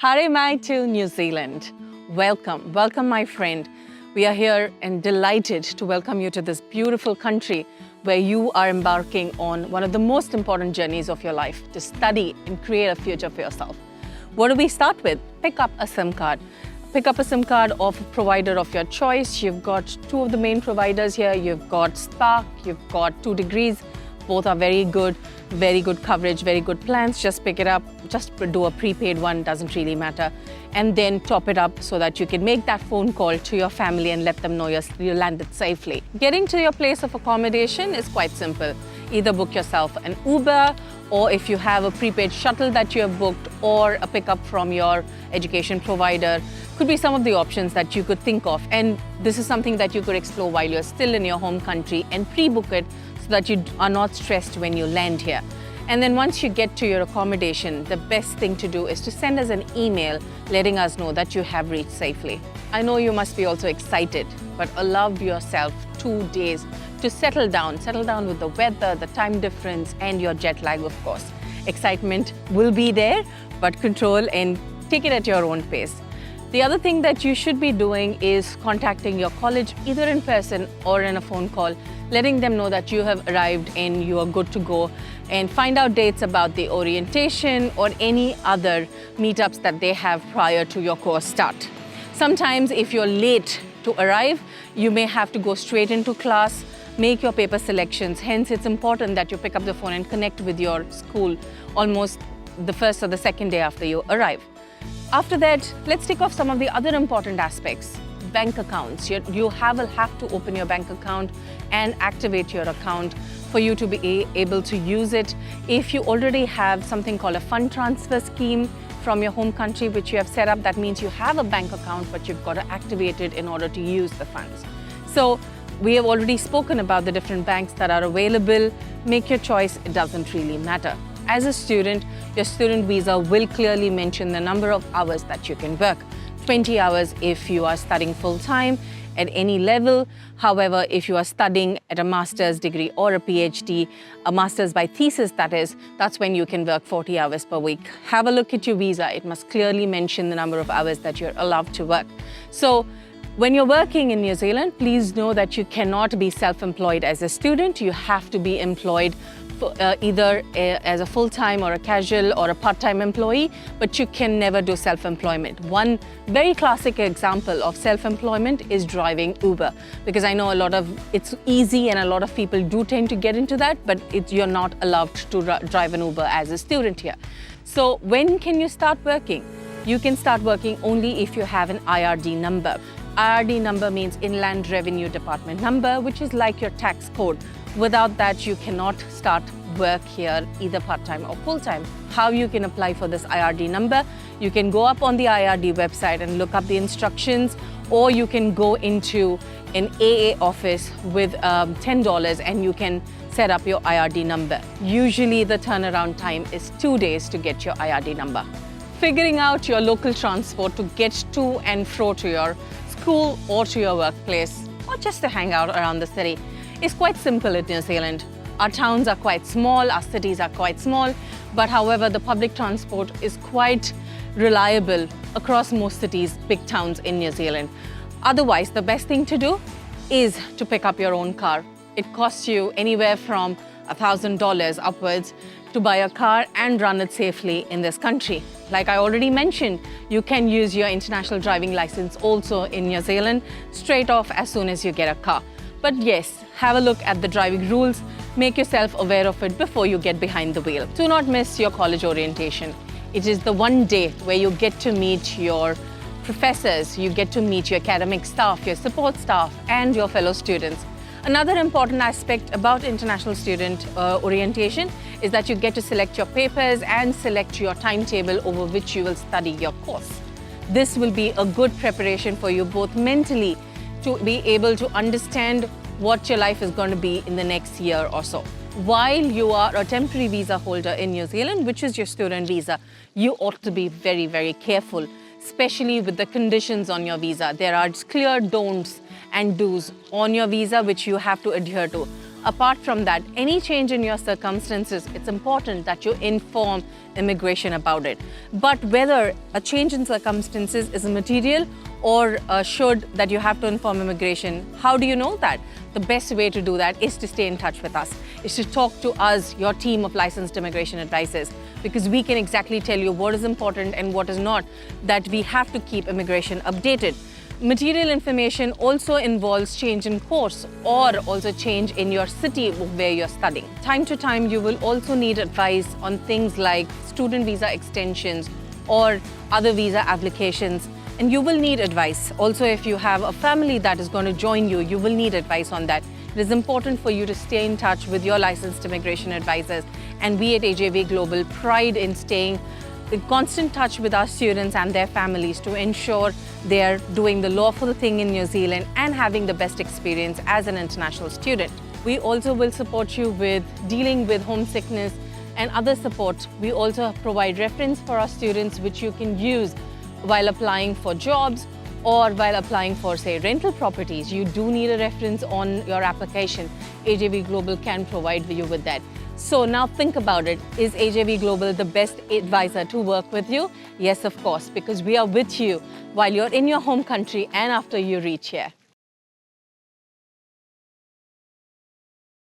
Hare mai to New Zealand. Welcome, welcome my friend. We are here and delighted to welcome you to this beautiful country where you are embarking on one of the most important journeys of your life, to study and create a future for yourself. What do we start with? Pick up a SIM card. Pick up a SIM card of a provider of your choice. You've got two of the main providers here. You've got Spark, you've got 2 Degrees. Both are very good coverage, very good plans. Just pick it up, just do a prepaid one, doesn't really matter. And then top it up so that you can make that phone call to your family and let them know you landed safely. Getting to your place of accommodation is quite simple. Either book yourself an Uber, or if you have a prepaid shuttle that you have booked, or a pickup from your education provider, could be some of the options that you could think of. And this is something that you could explore while you're still in your home country and pre-book it so that you are not stressed when you land here. And then once you get to your accommodation, the best thing to do is to send us an email letting us know that you have reached safely. I know you must be also excited, but allow yourself 2 days to settle down with the weather, the time difference, and your jet lag, of course. Excitement will be there, but control and take it at your own pace. The other thing that you should be doing is contacting your college, either in person or in a phone call, letting them know that you have arrived and you are good to go, and find out dates about the orientation or any other meetups that they have prior to your course start. Sometimes if you're late to arrive, you may have to go straight into class, make your paper selections. Hence, it's important that you pick up the phone and connect with your school almost the first or the second day after you arrive. After that, let's tick off some of the other important aspects. Bank accounts. You will have to open your bank account and activate your account for you to be able to use it. If you already have something called a fund transfer scheme from your home country, which you have set up, that means you have a bank account, but you've got to activate it in order to use the funds. So we have already spoken about the different banks that are available. Make your choice, it doesn't really matter. As a student, your student visa will clearly mention the number of hours that you can work. 20 hours if you are studying full-time at any level. However, if you are studying at a master's degree or a PhD, a master's by thesis that is, that's when you can work 40 hours per week. Have a look at your visa. It must clearly mention the number of hours that you're allowed to work. So when you're working in New Zealand, please know that you cannot be self-employed as a student. You have to be employed either as a full-time or a casual or a part-time employee, but you can never do self-employment. One very classic example of self-employment is driving Uber, because I know it's easy and a lot of people do tend to get into that, but you're not allowed to drive an Uber as a student here. So when can you start working? You can start working only if you have an IRD number. IRD number means Inland Revenue Department number, which is like your tax code. Without that, you cannot start work here, either part-time or full-time. How you can apply for this IRD number? You can go up on the IRD website and look up the instructions, or you can go into an AA office with $10 and you can set up your IRD number. Usually the turnaround time is 2 days to get your IRD number. Figuring out your local transport to get to and fro to your school or to your workplace, or just to hang out around the city, is quite simple in New Zealand. Our towns are quite small, our cities are quite small, but however, the public transport is quite reliable across most cities, big towns in New Zealand. Otherwise, the best thing to do is to pick up your own car. It costs you anywhere from $1,000 upwards to buy a car and run it safely in this country. Like I already mentioned, you can use your international driving license also in New Zealand straight off as soon as you get a car. But yes, have a look at the driving rules, make yourself aware of it before you get behind the wheel. Do not miss your college orientation. It is the one day where you get to meet your professors, you get to meet your academic staff, your support staff, and your fellow students. Another important aspect about international student orientation is that you get to select your papers and select your timetable over which you will study your course. This will be a good preparation for you both mentally to be able to understand what your life is going to be in the next year or so. While you are a temporary visa holder in New Zealand, which is your student visa, you ought to be very, very careful, especially with the conditions on your visa. There are clear don'ts and do's on your visa which you have to adhere to. Apart from that, any change in your circumstances, it's important that you inform immigration about it. But whether a change in circumstances is material or should that you have to inform immigration, how do you know that? The best way to do that is to stay in touch with us, is to talk to us, your team of licensed immigration advisors, because we can exactly tell you what is important and what is not, that we have to keep immigration updated. Material information also involves change in course or also change in your city where you're studying. Time to time, you will also need advice on things like student visa extensions or other visa applications. And you will need advice. Also, if you have a family that is going to join you, you will need advice on that. It is important for you to stay in touch with your licensed immigration advisors. And we at AJV Global pride in staying in constant touch with our students and their families to ensure they're doing the lawful thing in New Zealand and having the best experience as an international student. We also will support you with dealing with homesickness and other support. We also provide reference for our students which you can use while applying for jobs or while applying for, say, rental properties. You do need a reference on your application. AJV Global can provide you with that. So now think about it. Is AJV Global the best advisor to work with you? Yes, of course, because we are with you while you're in your home country and after you reach here.